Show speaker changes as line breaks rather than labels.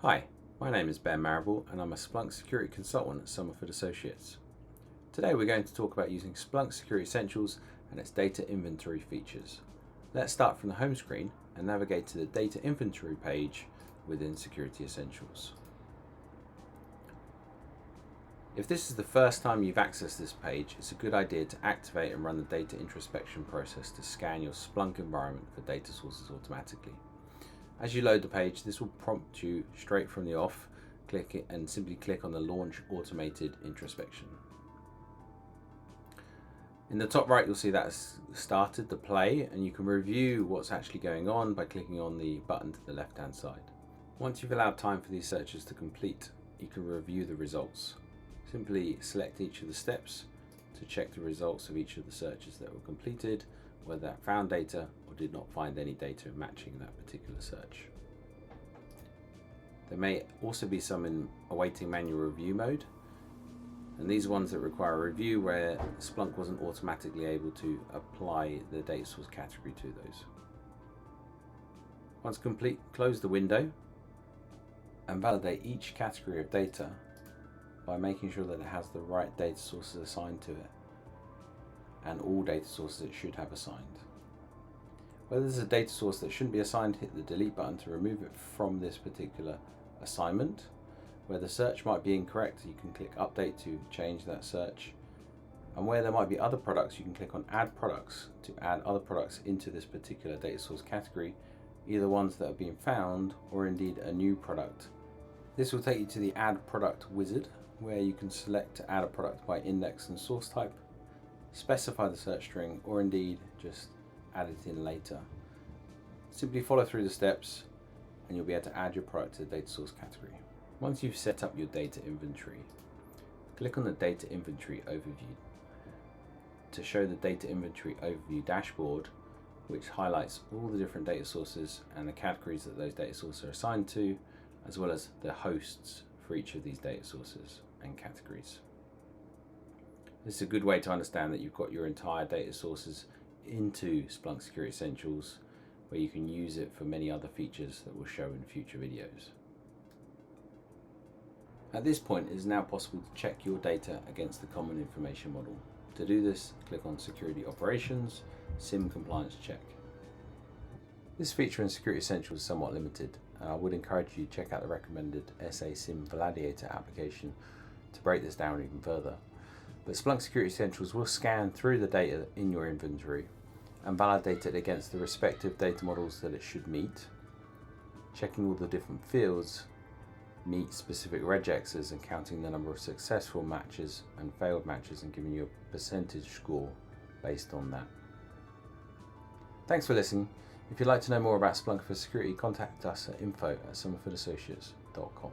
Hi, my name is Ben Marrable and I'm a Splunk Security Consultant at Somerford Associates. Today we're going to talk about using Splunk Security Essentials and its data inventory features. Let's start from the home screen and navigate to the data inventory page within Security Essentials. If this is the first time you've accessed this page, it's a good idea to activate and run the data introspection process to scan your Splunk environment for data sources automatically. As you load the page, this will prompt you straight from the off. Click it and simply click on the Launch Automated Introspection. In the top right, you'll see that it's started the play, and you can review what's actually going on by clicking on the button to the left-hand side. Once you've allowed time for these searches to complete, you can review the results. Simply select each of the steps to check the results of each of the searches that were completed, whether that found data or did not find any data matching that particular search. There may also be some in awaiting manual review mode, and these ones that require a review where Splunk wasn't automatically able to apply the data source category to those. Once complete, close the window and validate each category of data by making sure that it has the right data sources assigned to it, and all data sources it should have assigned. Whether there's a data source that shouldn't be assigned, hit the delete button to remove it from this particular assignment. Where the search might be incorrect, you can click update to change that search. And where there might be other products, you can click on add products to add other products into this particular data source category, either ones that have been found or indeed a new product. This will take you to the add product wizard, where you can select to add a product by index and source type, specify the search string, or indeed just add it in later. Simply follow through the steps and you'll be able to add your product to the data source category. Once you've set up your data inventory, click on the data inventory overview to show the data inventory overview dashboard, which highlights all the different data sources and the categories that those data sources are assigned to, as well as the hosts for each of these data sources and categories. This is a good way to understand that you've got your entire data sources into Splunk Security Essentials, where you can use it for many other features that we'll show in future videos. At this point, it is now possible to check your data against the Common Information Model. To do this, click on Security Operations, SIM Compliance Check. This feature in Security Essentials is somewhat limited, and I would encourage you to check out the recommended SSE Validator application to break this down even further. But Splunk Security Essentials will scan through the data in your inventory and validate it against the respective data models that it should meet, checking all the different fields meet specific regexes and counting the number of successful matches and failed matches and giving you a percentage score based on that. Thanks for listening. If you'd like to know more about Splunk for security, contact us at info@somerfordassociates.com.